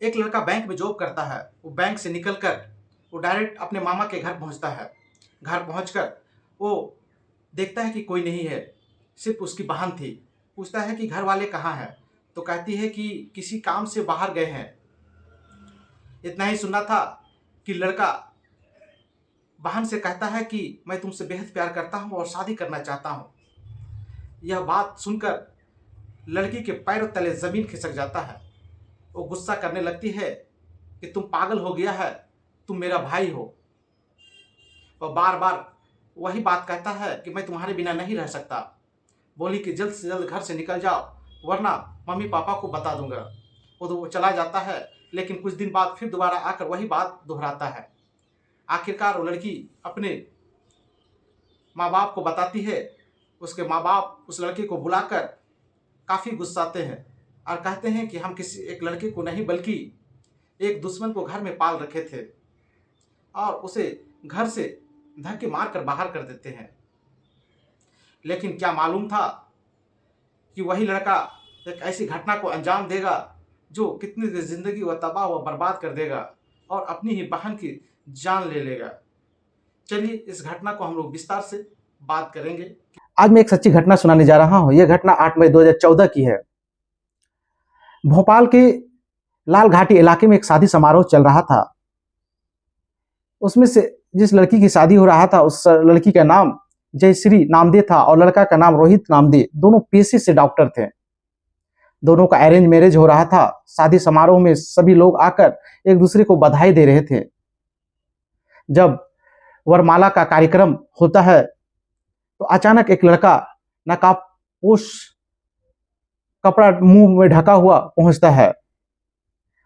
एक लड़का बैंक में जॉब करता है। वो बैंक से निकलकर वो डायरेक्ट अपने मामा के घर पहुंचता है। घर पहुंचकर वो देखता है कि कोई नहीं है, सिर्फ उसकी बहन थी। पूछता है कि घर वाले कहाँ हैं, तो कहती है कि किसी काम से बाहर गए हैं। इतना ही सुना था कि लड़का बहन से कहता है कि मैं तुमसे बेहद प्यार करता हूँ और शादी करना चाहता हूँ। यह बात सुनकर लड़की के पैरों तले ज़मीन खिसक जाता है। वो गुस्सा करने लगती है कि तुम पागल हो गया है, तुम मेरा भाई हो। वह बार बार वही बात कहता है कि मैं तुम्हारे बिना नहीं रह सकता। बोली कि जल्द से जल्द घर से निकल जाओ, वरना मम्मी पापा को बता दूंगा। वो चला जाता है, लेकिन कुछ दिन बाद फिर दोबारा आकर वही बात दोहराता है। आखिरकार वो लड़की अपने माँ बाप को बताती है। उसके माँ बाप उस लड़के को बुलाकर काफ़ी गुस्साते हैं और कहते हैं कि हम किसी एक लड़के को नहीं बल्कि एक दुश्मन को घर में पाल रखे थे और उसे घर से धक्के मार कर बाहर कर देते हैं। लेकिन क्या मालूम था कि वही लड़का एक ऐसी घटना को अंजाम देगा जो कितनी ज़िंदगी व तबाह व बर्बाद कर देगा और अपनी ही बहन की जान ले लेगा। चलिए इस घटना को हम लोग विस्तार से बात करेंगे। आज मैं एक सच्ची घटना सुनाने जा रहा हूँ। यह घटना 8 मई 2014 की है। भोपाल के लाल घाटी इलाके में एक शादी समारोह चल रहा था। उसमें से जिस लड़की की शादी हो रहा था, उस लड़की का नाम जयश्री नामदे था और लड़का का नाम रोहित नामदे। दोनों पेशे से डॉक्टर थे। दोनों का अरेंज मैरिज हो रहा था। शादी समारोह में सभी लोग आकर एक दूसरे को बधाई दे रहे थे। जब वरमाला का कार्यक्रम होता है तो अचानक एक लड़का नकाबपोश कपड़ा मुंह में ढका हुआ पहुंचता है।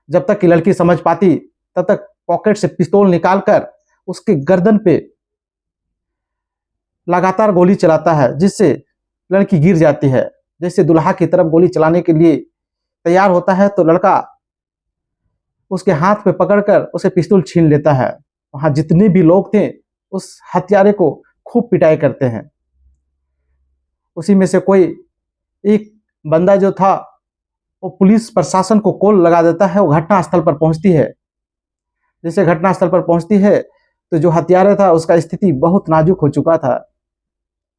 जब तक कि लड़की समझ पाती तब तक पॉकेट से पिस्तौल निकालकर उसके गर्दन पे लगातार गोली चलाता है, जिससे लड़की गिर जाती है। जैसे दुल्हा की तरफ गोली चलाने के लिए तैयार होता है तो लड़का उसके हाथ पे पकड़कर उसे पिस्तौल छीन लेता है। वहां जितने भी लोग थे उस हत्यारे को खूब पिटाई करते हैं। उसी में से कोई एक बंदा जो था वो पुलिस प्रशासन को कॉल लगा देता है। वो घटनास्थल पर पहुंचती है। जैसे घटनास्थल पर पहुंचती है तो जो हत्यारा था उसका स्थिति बहुत नाजुक हो चुका था।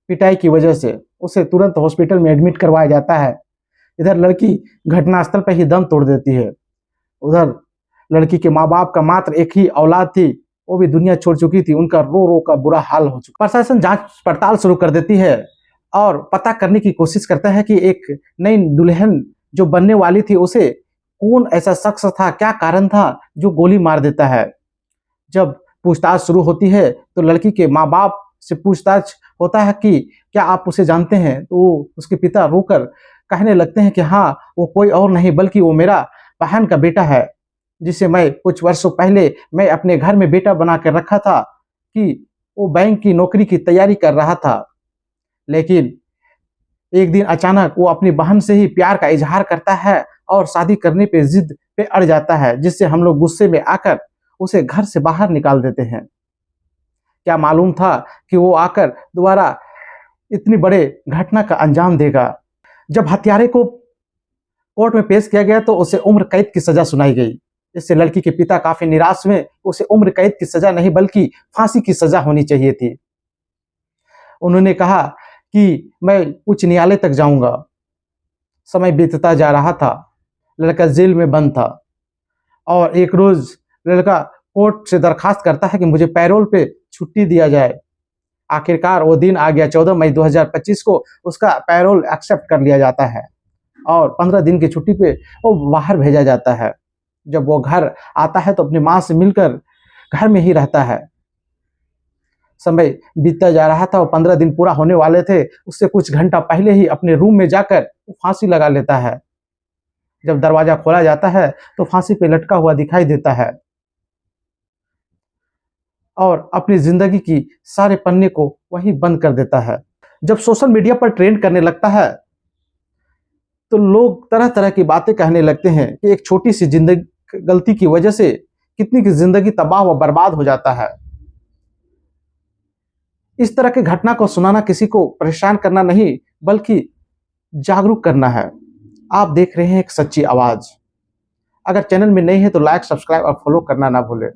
पिटाई की वजह से उसे तुरंत हॉस्पिटल में एडमिट करवाया जाता है। इधर लड़की घटनास्थल पर ही दम तोड़ देती है। उधर लड़की के माँ बाप का मात्र एक ही औलाद थी, वो भी दुनिया छोड़ चुकी थी। उनका रो रो का बुरा हाल हो चुका। प्रशासन जांच पड़ताल शुरू कर देती है और पता करने की कोशिश करता है कि एक नई दुल्हन जो बनने वाली थी उसे कौन ऐसा शख्स था, क्या कारण था जो गोली मार देता है। जब पूछताछ शुरू होती है तो लड़की के माँ बाप से पूछताछ होता है कि क्या आप उसे जानते हैं, तो उसके पिता रोकर कहने लगते हैं कि हाँ, वो कोई और नहीं बल्कि वो मेरा बहन का बेटा है, जिसे मैं कुछ वर्षों पहले मैं अपने घर में बेटा बना कर रखा था कि वो बैंक की नौकरी की तैयारी कर रहा था। लेकिन एक दिन अचानक वो अपनी बहन से ही प्यार का इजहार करता है और शादी करने पे जिद पे अड़ जाता है, जिससे हम लोग गुस्से में आकर उसे घर से बाहर निकाल देते हैं। क्या मालूम था कि वो आकर दोबारा इतनी बड़े घटना का अंजाम देगा। जब हत्यारे को कोर्ट में पेश किया गया तो उसे उम्र कैद की सजा सुनाई गई। इससे लड़की के पिता काफी निराश हुए। उसे उम्र कैद की सजा नहीं बल्कि फांसी की सजा होनी चाहिए थी। उन्होंने कहा कि मैं उच्च न्यायालय तक जाऊंगा। समय बीतता जा रहा था। लड़का जेल में बंद था और एक रोज लड़का कोर्ट से दरखास्त करता है कि मुझे पैरोल पे छुट्टी दिया जाए। आखिरकार वो दिन आ गया। 14 मई 2025 को उसका पैरोल एक्सेप्ट कर लिया जाता है और 15 दिन की छुट्टी पे वो बाहर भेजा जाता है। जब वो घर आता है तो अपनी माँ से मिलकर घर में ही रहता है। समय बीतता जा रहा था और 15 दिन पूरा होने वाले थे। उससे कुछ घंटा पहले ही अपने रूम में जाकर फांसी लगा लेता है। जब दरवाजा खोला जाता है तो फांसी पे लटका हुआ दिखाई देता है और अपनी जिंदगी की सारे पन्ने को वही बंद कर देता है। जब सोशल मीडिया पर ट्रेंड करने लगता है तो लोग तरह तरह की बातें कहने लगते हैं कि एक छोटी सी जिंदगी गलती की वजह से कितनी की जिंदगी तबाह व बर्बाद हो जाता है। इस तरह की घटना को सुनाना किसी को परेशान करना नहीं बल्कि जागरूक करना है। आप देख रहे हैं एक सच्ची आवाज। अगर चैनल में नहीं है तो लाइक, सब्सक्राइब और फॉलो करना ना भूलें।